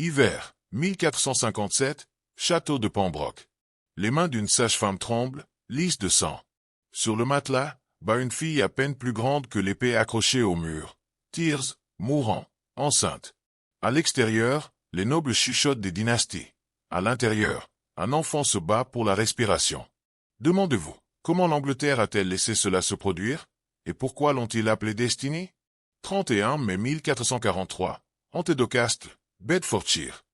Hiver, 1457, château de Pembroke. Les mains d'une sage-femme tremblent, lisses de sang. Sur le matelas, bat une fille à peine plus grande que l'épée accrochée au mur. Tears, mourant, enceinte. À l'extérieur, les nobles chuchotent des dynasties. À l'intérieur, un enfant se bat pour la respiration. Demandez-vous, comment l'Angleterre a-t-elle laissé cela se produire? Et pourquoi l'ont-ils appelé destinée? 31 mai 1443, Antedocastle, Bedfordshire.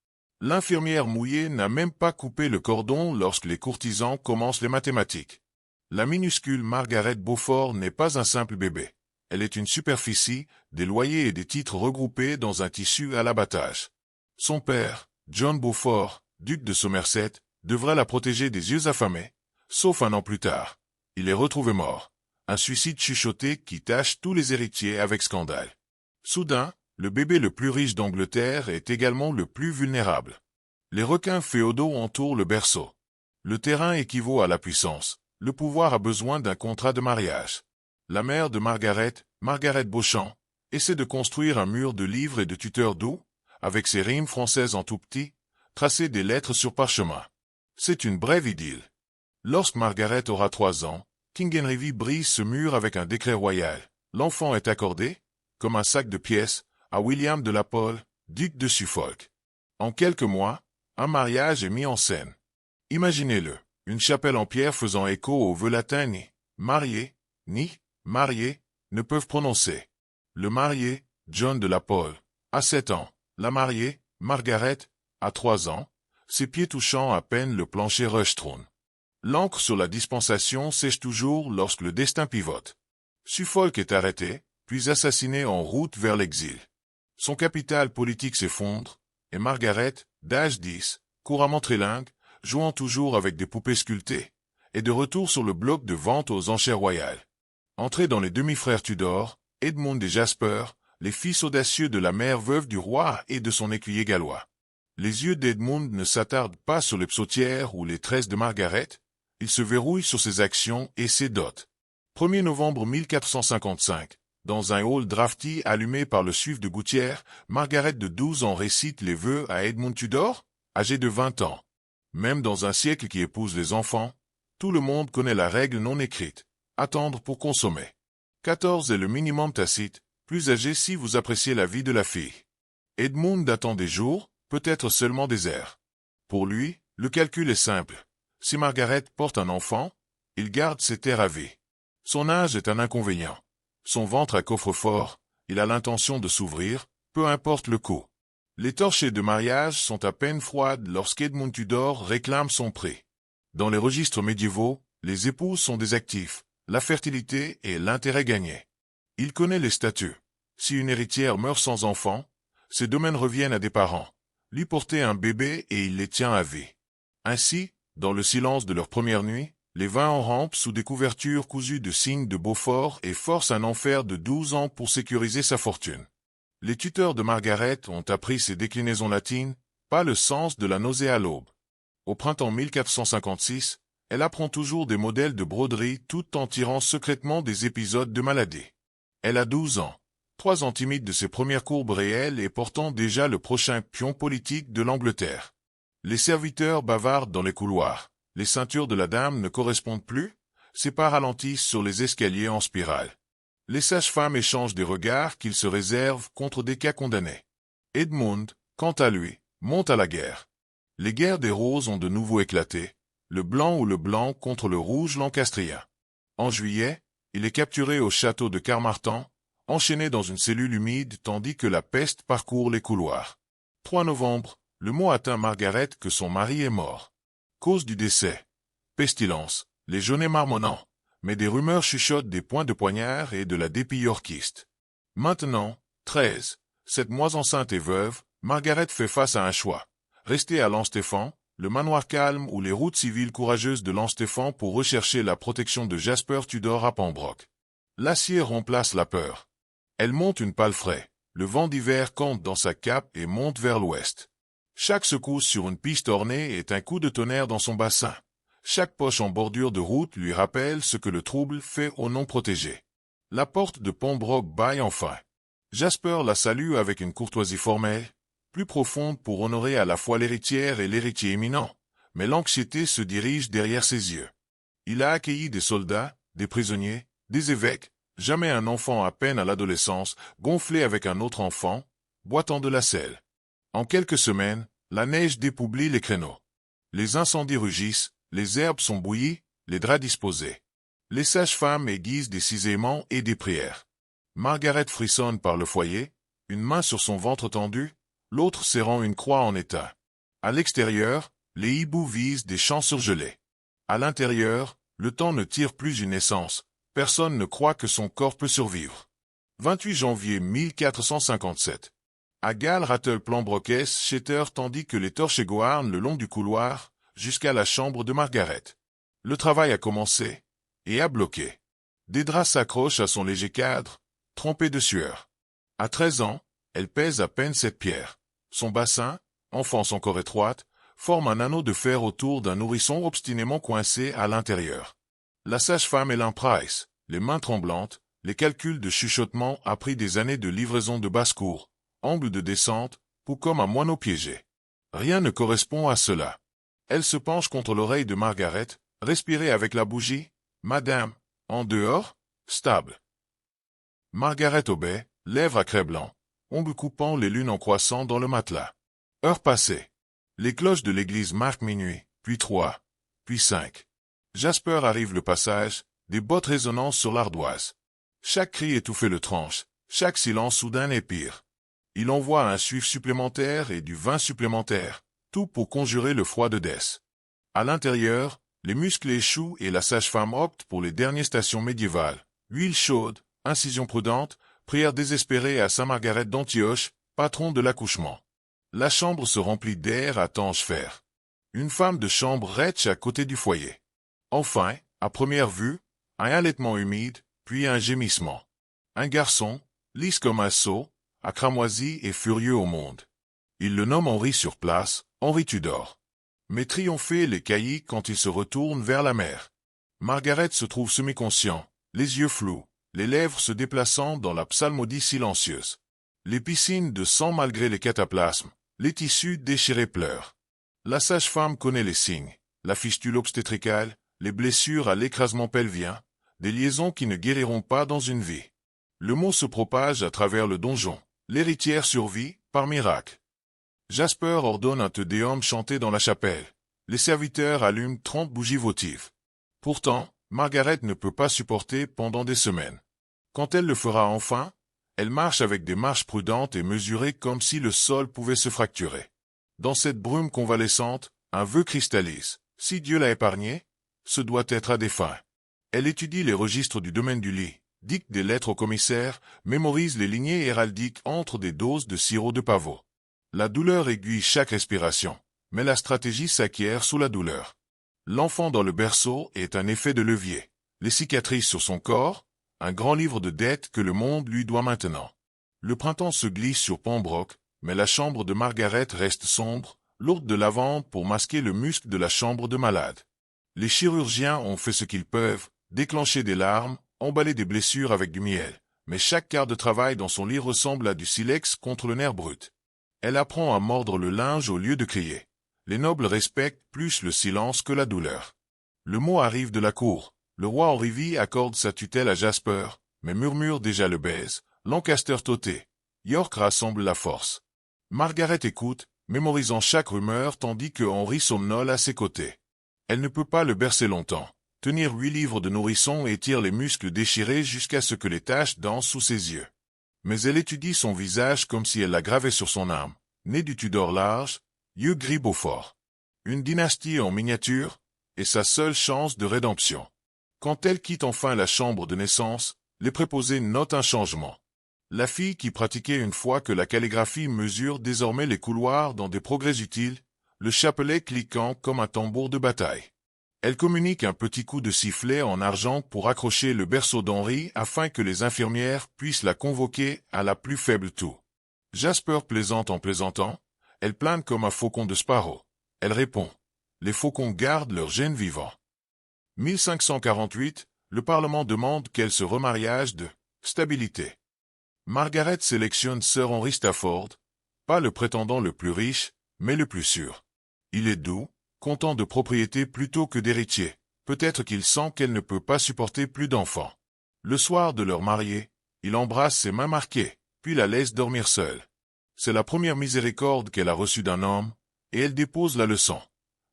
L'infirmière mouillée n'a même pas coupé le cordon lorsque les courtisans commencent les mathématiques. La minuscule Margaret Beaufort n'est pas un simple bébé. Elle est une superficie, des loyers et des titres regroupés dans un tissu à l'abattage. Son père, John Beaufort, duc de Somerset, devra la protéger des yeux affamés, sauf un an plus tard. Il est retrouvé mort. Un suicide chuchoté qui tache tous les héritiers avec scandale. Soudain, le bébé le plus riche d'Angleterre est également le plus vulnérable. Les requins féodaux entourent le berceau. Le terrain équivaut à la puissance. Le pouvoir a besoin d'un contrat de mariage. La mère de Margaret, Margaret Beauchamp, essaie de construire un mur de livres et de tuteurs doux, avec ses rimes françaises en tout petit, tracer des lettres sur parchemin. C'est une brève idylle. Lorsque Margaret aura 3 ans, King Henry brise ce mur avec un décret royal. L'enfant est accordé, comme un sac de pièces, à William de la Pole, duc de Suffolk. En quelques mois, un mariage est mis en scène. Imaginez-le, une chapelle en pierre faisant écho aux vœux latins ni « marié » ni « marié » ne peuvent prononcer. Le marié, John de la Pole, a 7 ans. La mariée, Margaret, a 3 ans, ses pieds touchant à peine le plancher Rushtrone. L'encre sur la dispensation sèche toujours lorsque le destin pivote. Suffolk est arrêté, puis assassiné en route vers l'exil. Son capital politique s'effondre, et Margaret, d'âge 10, couramment trilingue, jouant toujours avec des poupées sculptées, est de retour sur le bloc de vente aux enchères royales. Entrés dans les demi-frères Tudor, Edmund et Jasper, les fils audacieux de la mère veuve du roi et de son écuyer gallois. Les yeux d'Edmund ne s'attardent pas sur les psautières ou les tresses de Margaret, ils se verrouillent sur ses actions et ses dots. 1er novembre 1455, dans un hall drafty allumé par le suif de gouttière, Margaret de 12 ans récite les vœux à Edmund Tudor, âgé de 20 ans. Même dans un siècle qui épouse les enfants, tout le monde connaît la règle non écrite, attendre pour consommer. 14 est le minimum tacite, plus âgé si vous appréciez la vie de la fille. Edmund attend des jours, peut-être seulement des heures. Pour lui, le calcul est simple. Si Margaret porte un enfant, il garde ses terres à vie. Son âge est un inconvénient. Son ventre à coffre-fort, il a l'intention de s'ouvrir, peu importe le coût. Les torchées de mariage sont à peine froides lorsqu'Edmund Tudor réclame son prix. Dans les registres médiévaux, les épouses sont des actifs, la fertilité et l'intérêt gagné. Il connaît les statuts. Si une héritière meurt sans enfant, ses domaines reviennent à des parents. Lui porter un bébé et il les tient à vie. Ainsi, dans le silence de leur première nuit, les 20 en rampent sous des couvertures cousues de signes de Beaufort et forcent un enfer de 12 ans pour sécuriser sa fortune. Les tuteurs de Margaret ont appris ces déclinaisons latines, pas le sens de la nausée à l'aube. Au printemps 1456, elle apprend toujours des modèles de broderie tout en tirant secrètement des épisodes de maladie. Elle a 12 ans, 3 ans timide de ses premières courbes réelles et portant déjà le prochain pion politique de l'Angleterre. Les serviteurs bavardent dans les couloirs, les ceintures de la dame ne correspondent plus, ses pas ralentissent sur les escaliers en spirale. Les sages-femmes échangent des regards qu'ils se réservent contre des cas condamnés. Edmund, quant à lui, monte à la guerre. Les guerres des roses ont de nouveau éclaté, le blanc ou le blanc contre le rouge lancastrien. En juillet, il est capturé au château de Carmarthen, enchaîné dans une cellule humide tandis que la peste parcourt les couloirs. 3 novembre, le mot atteint Margaret que son mari est mort. Cause du décès. Pestilence, les genêts marmonnants, mais des rumeurs chuchotent des points de poignard et de la dépie yorkiste. Maintenant, 13, 7 mois enceinte et veuve, Margaret fait face à un choix. Rester à Lans-Steffan, le manoir calme ou les routes civiles courageuses de Lans-Steffan pour rechercher la protection de Jasper Tudor à Pembroke. L'acier remplace la peur. Elle monte une pâle frais. Le vent d'hiver campe dans sa cape et monte vers l'ouest. Chaque secousse sur une piste ornée est un coup de tonnerre dans son bassin. Chaque poche en bordure de route lui rappelle ce que le trouble fait au non protégé. La porte de Pembroke bâille enfin. Jasper la salue avec une courtoisie formelle. plus profonde pour honorer à la fois l'héritière et l'héritier éminent, mais l'anxiété se dirige derrière ses yeux. Il a accueilli des soldats, des prisonniers, des évêques, jamais un enfant à peine à l'adolescence, gonflé avec un autre enfant, boitant de la selle. En quelques semaines, la neige dépoublie les créneaux. Les incendies rugissent, les herbes sont bouillies, les draps disposés. Les sages-femmes aiguisent des cisaillements et des prières. Margaret frissonne par le foyer, une main sur son ventre tendu, l'autre serrant une croix en état. À l'extérieur, les hiboux visent des champs surgelés. À l'intérieur, le temps ne tire plus une essence, personne ne croit que son corps peut survivre. 28 janvier 1457. À Gall Rattle Pembroke Shatter tandis que les torches égouarnent le long du couloir, jusqu'à la chambre de Margaret. Le travail a commencé, et a bloqué. Des draps s'accrochent à son léger cadre, trempé de sueur. À 13 ans, elle pèse à peine 7 pierres. Son bassin, enfance encore étroite, forme un anneau de fer autour d'un nourrisson obstinément coincé à l'intérieur. La sage-femme Ellen Price, les mains tremblantes, les calculs de chuchotement appris des années de livraison de basse-cour, angle de descente, ou comme un moineau piégé. Rien ne correspond à cela. Elle se penche contre l'oreille de Margaret, respirez avec la bougie, madame, en dehors, stable. Margaret obéit, lèvres à craie blanc, ombre coupant les lunes en croissant dans le matelas. Heure passée. Les cloches de l'église marquent minuit, puis 3, puis 5. Jasper arrive le passage, des bottes résonnant sur l'ardoise. Chaque cri étouffé le tranche, chaque silence soudain est pire. Il envoie un suif supplémentaire et du vin supplémentaire, tout pour conjurer le froid de Death. À l'intérieur, les muscles échouent et la sage-femme opte pour les dernières stations médiévales. Huile chaude, incision prudente, prière désespérée à Saint Margaret d'Antioche, patron de l'accouchement. La chambre se remplit d'air à tange fer. Une femme de chambre rèche à côté du foyer. Enfin, à première vue, un halètement humide, puis un gémissement. Un garçon, lisse comme un seau, à cramoisi et furieux au monde. Il le nomme Henri sur place, Henri Tudor. Mais triomphé les caillis quand il se retourne vers la mer. Margaret se trouve semi-conscient, les yeux flous, les lèvres se déplaçant dans la psalmodie silencieuse. Les piscines de sang malgré les cataplasmes, les tissus déchirés pleurent. La sage-femme connaît les signes, la fistule obstétricale, les blessures à l'écrasement pelvien, des liaisons qui ne guériront pas dans une vie. Le mot se propage à travers le donjon. L'héritière survit, par miracle. Jasper ordonne un te deum chanté dans la chapelle. Les serviteurs allument 30 bougies votives. Pourtant, Margaret ne peut pas supporter pendant des semaines. Quand elle le fera enfin, elle marche avec des marches prudentes et mesurées comme si le sol pouvait se fracturer. Dans cette brume convalescente, un vœu cristallise. Si Dieu l'a épargnée, ce doit être à des fins. Elle étudie les registres du domaine du lit, dicte des lettres au commissaire, mémorise les lignées héraldiques entre des doses de sirop de pavot. La douleur aiguille chaque respiration, mais la stratégie s'acquiert sous la douleur. L'enfant dans le berceau est un effet de levier. Les cicatrices sur son corps, un grand livre de dettes que le monde lui doit maintenant. Le printemps se glisse sur Pembroke, mais la chambre de Margaret reste sombre, lourde de lavande pour masquer le muscle de la chambre de malade. Les chirurgiens ont fait ce qu'ils peuvent, déclencher des larmes, emballer des blessures avec du miel, mais chaque quart de travail dans son lit ressemble à du silex contre le nerf brut. Elle apprend à mordre le linge au lieu de crier. Les nobles respectent plus le silence que la douleur. Le mot arrive de la cour. Le roi Henri V accorde sa tutelle à Jasper, mais murmure déjà le baise. Lancaster toté. York rassemble la force. Margaret écoute, mémorisant chaque rumeur tandis que Henri somnole à ses côtés. Elle ne peut pas le bercer longtemps. Tenir 8 livres de nourrisson étire les muscles déchirés jusqu'à ce que les taches dansent sous ses yeux. Mais elle étudie son visage comme si elle la gravait sur son âme. Nez du Tudor large, yeux gris Beaufort. Une dynastie en miniature, et sa seule chance de rédemption. Quand elle quitte enfin la chambre de naissance, les préposés notent un changement. La fille qui pratiquait une fois que la calligraphie mesure désormais les couloirs dans des progrès utiles, le chapelet cliquant comme un tambour de bataille. Elle communique un petit coup de sifflet en argent pour accrocher le berceau d'Henri afin que les infirmières puissent la convoquer à la plus faible toux. Jasper plaisante en plaisantant, elle plane comme un faucon de Sparrow. Elle répond. Les faucons gardent leur gène vivant. 1548, le Parlement demande qu'elle se remariage de stabilité. Margaret sélectionne Sir Henry Stafford, Pas le prétendant le plus riche, mais le plus sûr. Il est doux, content de propriété plutôt que d'héritier. Peut-être qu'il sent qu'elle ne peut pas supporter plus d'enfants. Le soir de leur mariée, il embrasse ses mains marquées, puis la laisse dormir seule. C'est la première miséricorde qu'elle a reçue d'un homme, et elle dépose la leçon.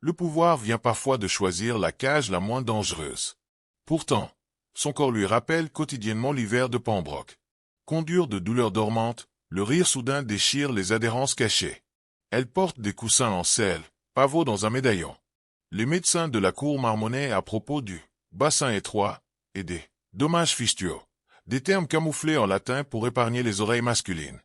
Le pouvoir vient parfois de choisir la cage la moins dangereuse. Pourtant, son corps lui rappelle quotidiennement l'hiver de Pembroke. Conduire de douleurs dormantes, le rire soudain déchire les adhérences cachées. Elle porte des coussins en selle, pavots dans un médaillon. Les médecins de la cour marmonnaient à propos du bassin étroit et des dommages fistueux, des termes camouflés en latin pour épargner les oreilles masculines.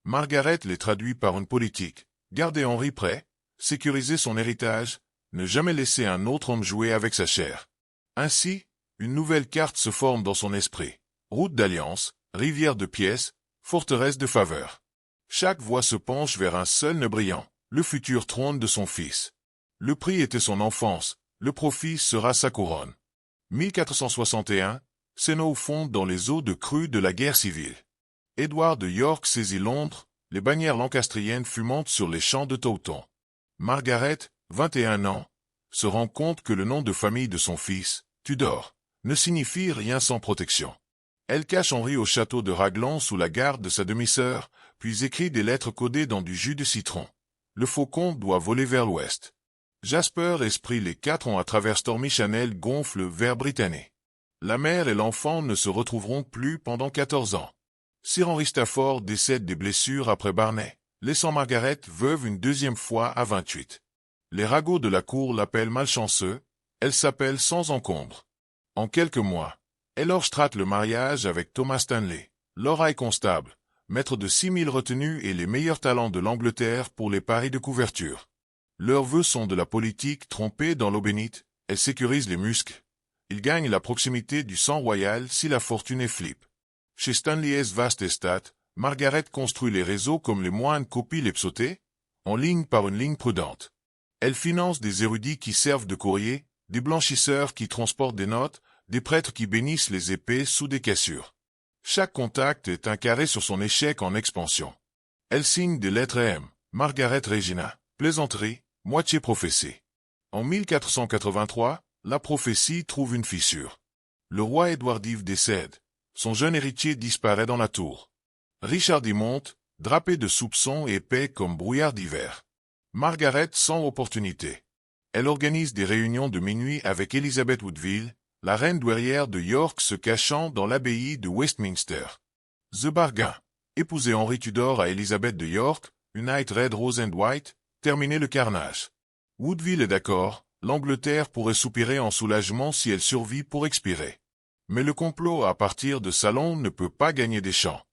Margaret les traduit par une politique: garder Henri près, sécuriser son héritage, ne jamais laisser un autre homme jouer avec sa chair. Ainsi, une nouvelle carte se forme dans son esprit. Route d'alliance, rivière de pièces, forteresse de faveur. Chaque voie se penche vers un seul nœud brillant, le futur trône de son fils. Le prix était son enfance, le profit sera sa couronne. 1461, Senow fonde dans les eaux de crue de la guerre civile. Édouard de York saisit Londres, les bannières lancastriennes fumantes sur les champs de Taunton. Margaret, 21 ans, se rend compte que le nom de famille de son fils, Tudor, ne signifie rien sans protection. Elle cache Henri au château de Raglan sous la garde de sa demi-sœur, puis écrit des lettres codées dans du jus de citron. Le faucon doit voler vers l'ouest. Jasper Esprit les 4 ans à travers Stormy Channel gonfle vers Britannie. La mère et l'enfant ne se retrouveront plus pendant 14 ans. Sir Henry Stafford décède des blessures après Barnet, laissant Margaret veuve une deuxième fois à 28. Les ragots de la cour l'appellent malchanceux, elle s'appelle sans encombre. En quelques mois, elle orchestrate le mariage avec Thomas Stanley, Lord High Constable, maître de 6000 retenues et les meilleurs talents de l'Angleterre pour les paris de couverture. Leurs vœux sont de la politique trompée dans l'eau bénite, elle sécurise les muscles. Ils gagnent la proximité du sang royal si la fortune est flippe. Chez Stanley's vaste estate, Margaret construit les réseaux comme les moines copient les psautés, en ligne par une ligne prudente. Elle finance des érudits qui servent de courrier, des blanchisseurs qui transportent des notes, des prêtres qui bénissent les épées sous des cassures. Chaque contact est un carré sur son échec en expansion. Elle signe des lettres M. Margaret Regina, plaisanterie, moitié prophétie. En 1483, la prophétie trouve une fissure. Le roi Édouard Yves décède. Son jeune héritier disparaît dans la tour. Richard y monte, drapé de soupçons et épais comme brouillard d'hiver. Margaret sent opportunité. Elle organise des réunions de minuit avec Elizabeth Woodville, la reine douairière de York se cachant dans l'abbaye de Westminster. The Bargain. Épouser Henri Tudor à Elizabeth de York, Unite Red Rose and White, terminer le carnage. Woodville est d'accord, l'Angleterre pourrait soupirer en soulagement si elle survit pour expirer. Mais le complot à partir de Salon ne peut pas gagner des champs.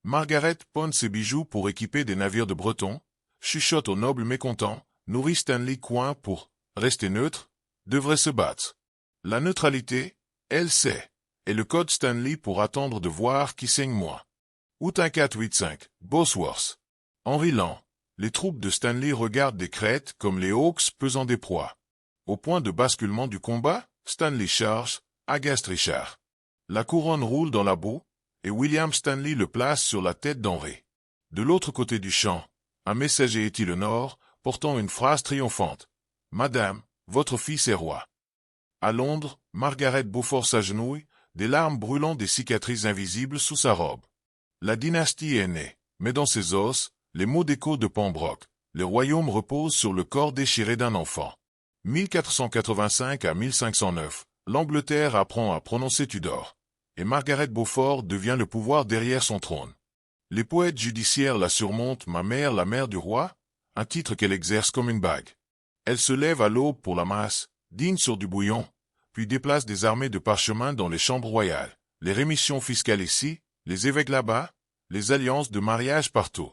Margaret ponde ses bijoux pour équiper des navires de Bretons, chuchote aux nobles mécontents, nourrit Stanley Coin pour rester neutre, devrait se battre. La neutralité, elle sait, est le code Stanley pour attendre de voir qui saigne moins. Août 1485, Bosworth. Henri Land. Les troupes de Stanley regardent des crêtes comme les Hawks pesant des proies. Au point de basculement du combat, Stanley charge, agace Richard. La couronne roule dans la boue, et William Stanley le place sur la tête d'Henri. De l'autre côté du champ, un messager étit le nord, portant une phrase triomphante. « Madame, votre fils est roi. » À Londres, Margaret Beaufort s'agenouille, des larmes brûlant des cicatrices invisibles sous sa robe. La dynastie est née, mais dans ses os, les mots d'écho de Pembroke, le royaume repose sur le corps déchiré d'un enfant. 1485 à 1509, l'Angleterre apprend à prononcer Tudor, et Margaret Beaufort devient le pouvoir derrière son trône. Les poètes judiciaires la surmontent, ma mère la mère du roi, un titre qu'elle exerce comme une bague. Elle se lève à l'aube pour la masse, dîne sur du bouillon, puis déplace des armées de parchemin dans les chambres royales, les rémissions fiscales ici, les évêques là-bas, les alliances de mariage partout.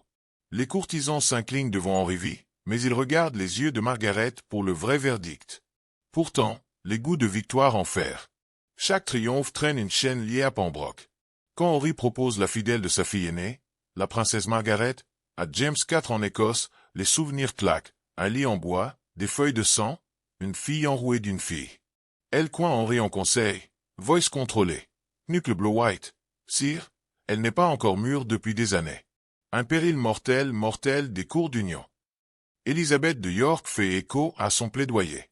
Les courtisans s'inclinent devant Henri V, mais ils regardent les yeux de Margaret pour le vrai verdict. Pourtant, les goûts de victoire en fer. Chaque triomphe traîne une chaîne liée à Pembroke. Quand Henri propose la fidèle de sa fille aînée, la princesse Margaret, à James IV en Écosse, les souvenirs claquent, un lit en bois, des feuilles de sang, une fille enrouée d'une fille. Elle coint Henri en conseil, voice contrôlée. Nuque le Blow White. Sire, elle n'est pas encore mûre depuis des années. Un péril mortel, mortel des cours d'union. Élisabeth de York fait écho à son plaidoyer.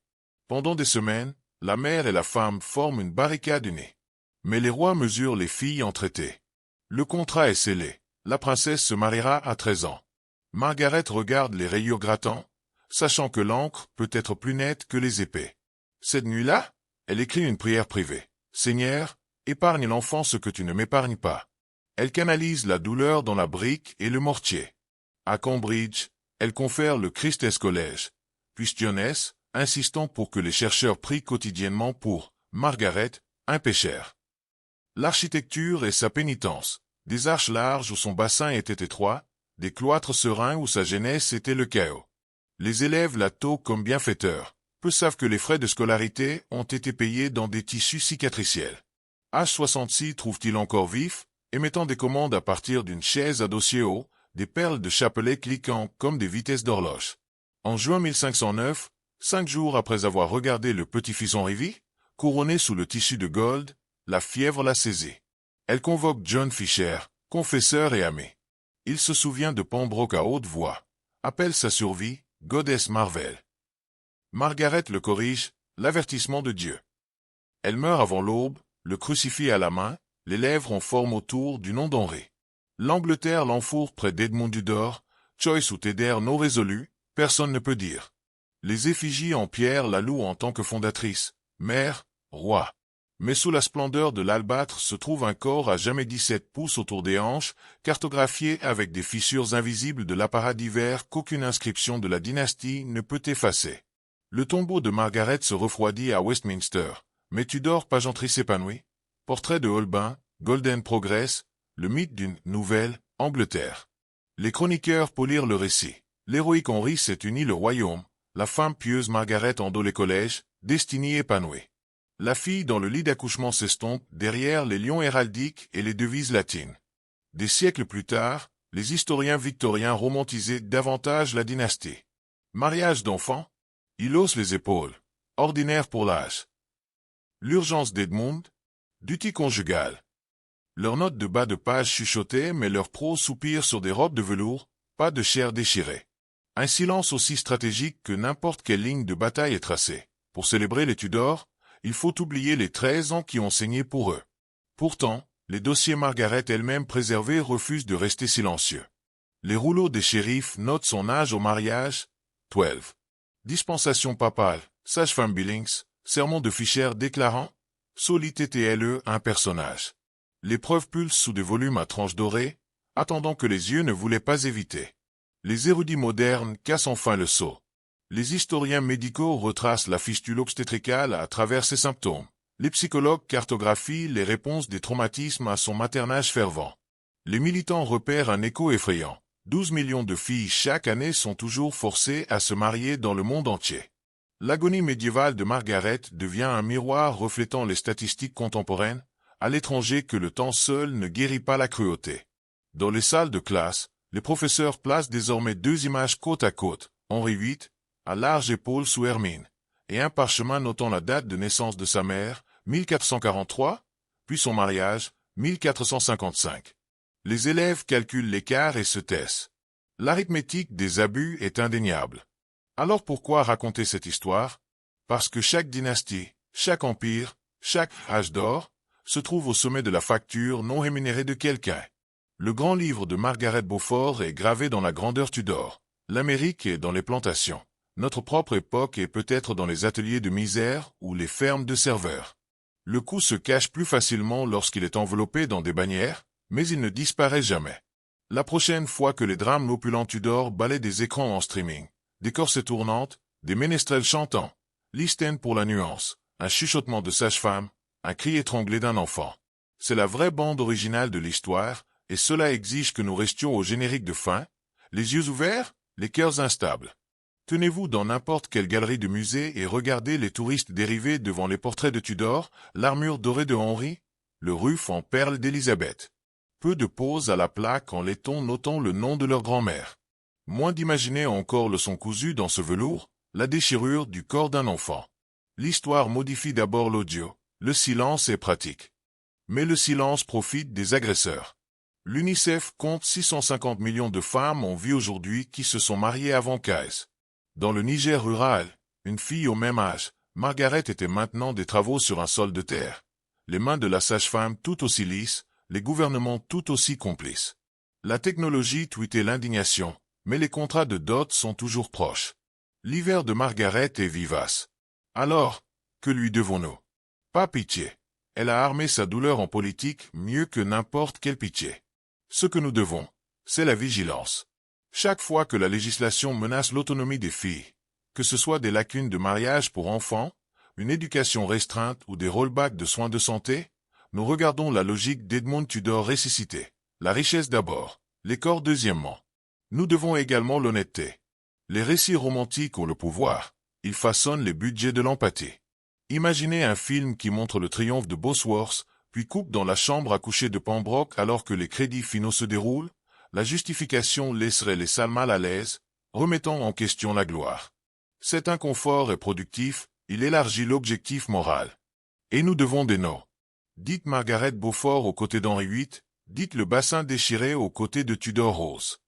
Pendant des semaines, la mère et la femme forment une barricade unie. Mais les rois mesurent les filles en traité. Le contrat est scellé. La princesse se mariera à 13 ans. Margaret regarde les rayures grattants, sachant que l'encre peut être plus nette que les épées. Cette nuit-là, elle écrit une prière privée. « Seigneur, épargne l'enfant ce que tu ne m'épargnes pas. » Elle canalise la douleur dans la brique et le mortier. À Cambridge, elle confère le Christ's College, puis Styonès, insistant pour que les chercheurs prient quotidiennement pour Margaret, un pécheur. L'architecture est sa pénitence, des arches larges où son bassin était étroit, des cloîtres sereins où sa jeunesse était le chaos. Les élèves la tautent comme bienfaiteur, peu savent que les frais de scolarité ont été payés dans des tissus cicatriciels. H66 trouve-t-il encore vif, émettant des commandes à partir d'une chaise à dossier haut, des perles de chapelet cliquant comme des vitesses d'horloge. En juin 1509, 5 jours après avoir regardé le petit-fils Henri vit, couronné sous le tissu de gold, la fièvre l'a saisie. Elle convoque John Fisher, confesseur et ami. Il se souvient de Pembroke à haute voix, appelle sa survie, Goddess Marvel. Margaret le corrige, l'avertissement de Dieu. Elle meurt avant l'aube, le crucifix à la main, les lèvres en forme autour du nom d'Henri. L'Angleterre l'enfourre près d'Edmond Tudor, Choice ou Teder non résolu, personne ne peut dire. Les effigies en pierre la louent en tant que fondatrice, mère, roi. Mais sous la splendeur de l'albâtre se trouve un corps à jamais 17 pouces autour des hanches, cartographié avec des fissures invisibles de l'apparat divers qu'aucune inscription de la dynastie ne peut effacer. Le tombeau de Margaret se refroidit à Westminster, mais Tudor pageantrie s'épanouit. Portrait de Holbein, Golden Progress, le mythe d'une nouvelle Angleterre. Les chroniqueurs polirent le récit. L'héroïque Henri s'est uni le royaume, la femme pieuse Margaret endosse les collèges, destinée épanouie. La fille dans le lit d'accouchement s'estompe derrière les lions héraldiques et les devises latines. Des siècles plus tard, les historiens victoriens romantisaient davantage la dynastie. Mariage d'enfants? Il hausse les épaules. Ordinaire pour l'âge. L'urgence d'Edmond? Duty conjugale. Leurs notes de bas de page chuchotaient, mais leurs pros soupirent sur des robes de velours, pas de chair déchirée. Un silence aussi stratégique que n'importe quelle ligne de bataille est tracée. Pour célébrer les Tudors, il faut oublier les 13 ans qui ont saigné pour eux. Pourtant, les dossiers Margaret elle-même préservés refusent de rester silencieux. Les rouleaux des shérifs notent son âge au mariage, 12. Dispensation papale, sage-femme Billings, sermon de Fisher déclarant Soli TTLE un personnage. L'épreuve pulse sous des volumes à tranches dorées, attendant que les yeux ne voulaient pas éviter. Les érudits modernes cassent enfin le sceau. Les historiens médicaux retracent la fistule obstétricale à travers ses symptômes. Les psychologues cartographient les réponses des traumatismes à son maternage fervent. Les militants repèrent un écho effrayant. 12 millions de filles chaque année sont toujours forcées à se marier dans le monde entier. L'agonie médiévale de Margaret devient un miroir reflétant les statistiques contemporaines, à l'étranger que le temps seul ne guérit pas la cruauté. Dans les salles de classe, les professeurs placent désormais 2 images côte à côte, Henri VIII, à large épaule sous hermine, et un parchemin notant la date de naissance de sa mère, 1443, puis son mariage, 1455. Les élèves calculent l'écart et se taisent. L'arithmétique des abus est indéniable. Alors pourquoi raconter cette histoire? Parce que chaque dynastie, chaque empire, chaque âge d'or, se trouve au sommet de la facture non rémunérée de quelqu'un. Le grand livre de Margaret Beaufort est gravé dans la grandeur Tudor. L'Amérique est dans les plantations. Notre propre époque est peut-être dans les ateliers de misère ou les fermes de serveurs. Le coup se cache plus facilement lorsqu'il est enveloppé dans des bannières, mais il ne disparaît jamais. La prochaine fois que les drames opulents Tudor balaient des écrans en streaming, des corsets tournantes, des ménestrels chantants, l'East pour la nuance, un chuchotement de sage-femme, un cri étranglé d'un enfant. C'est la vraie bande originale de l'histoire, et cela exige que nous restions au générique de fin, les yeux ouverts, les cœurs instables. Tenez-vous dans n'importe quelle galerie de musée et regardez les touristes dérivés devant les portraits de Tudor, l'armure dorée de Henri, le ruf en perles d'Élisabeth. Peu de poses à la plaque en laiton notant le nom de leur grand-mère. Moins d'imaginer encore le son cousu dans ce velours, la déchirure du corps d'un enfant. L'histoire modifie d'abord l'audio, le silence est pratique. Mais le silence profite des agresseurs. L'UNICEF compte 650 millions de femmes en vie aujourd'hui qui se sont mariées avant 15. Dans le Niger rural, une fille au même âge, Margaret, était maintenant des travaux sur un sol de terre. Les mains de la sage-femme tout aussi lisses, les gouvernements tout aussi complices. La technologie tweetait l'indignation, mais les contrats de dot sont toujours proches. L'hiver de Margaret est vivace. Alors, que lui devons-nous? Pas pitié. Elle a armé sa douleur en politique mieux que n'importe quelle pitié. Ce que nous devons, c'est la vigilance. Chaque fois que la législation menace l'autonomie des filles, que ce soit des lacunes de mariage pour enfants, une éducation restreinte ou des rollbacks de soins de santé, nous regardons la logique d'Edmond Tudor ressuscité. La richesse d'abord, les corps deuxièmement. Nous devons également l'honnêteté. Les récits romantiques ont le pouvoir, ils façonnent les budgets de l'empathie. Imaginez un film qui montre le triomphe de Bosworth, puis coupe dans la chambre à coucher de Pembroke alors que les crédits finaux se déroulent. La justification laisserait les salles mal à l'aise, remettant en question la gloire. Cet inconfort est productif, il élargit l'objectif moral. Et nous devons des noms. Dites Margaret Beaufort aux côtés d'Henri VIII, dites le bassin déchiré aux côtés de Tudor Rose.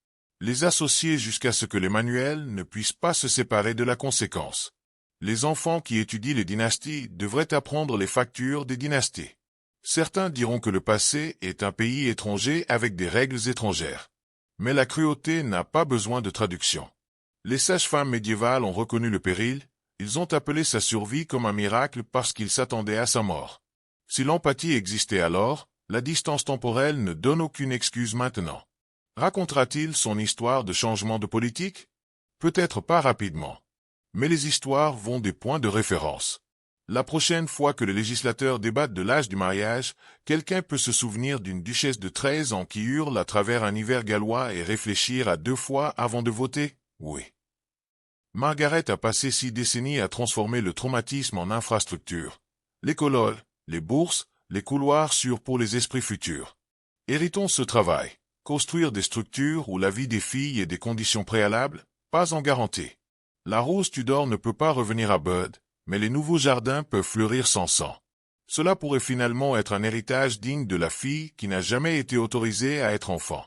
Les associer jusqu'à ce que les manuels ne puissent pas se séparer de la conséquence. Les enfants qui étudient les dynasties devraient apprendre les factures des dynasties. Certains diront que le passé est un pays étranger avec des règles étrangères. Mais la cruauté n'a pas besoin de traduction. Les sages-femmes médiévales ont reconnu le péril, ils ont appelé sa survie comme un miracle parce qu'ils s'attendaient à sa mort. Si l'empathie existait alors, la distance temporelle ne donne aucune excuse maintenant. Racontera-t-il son histoire de changement de politique? Peut-être pas rapidement. Mais les histoires vont des points de référence. La prochaine fois que les législateurs débattent de l'âge du mariage, quelqu'un peut se souvenir d'une duchesse de 13 ans qui hurle à travers un hiver gallois et réfléchir à 2 fois avant de voter? Oui. Margaret a passé 6 décennies à transformer le traumatisme en infrastructure. L'école, les bourses, les couloirs sûrs pour les esprits futurs. Héritons ce travail. Construire des structures où la vie des filles et des conditions préalables, pas en garantie. La rose Tudor ne peut pas revenir à Bud, mais les nouveaux jardins peuvent fleurir sans sang. Cela pourrait finalement être un héritage digne de la fille qui n'a jamais été autorisée à être enfant.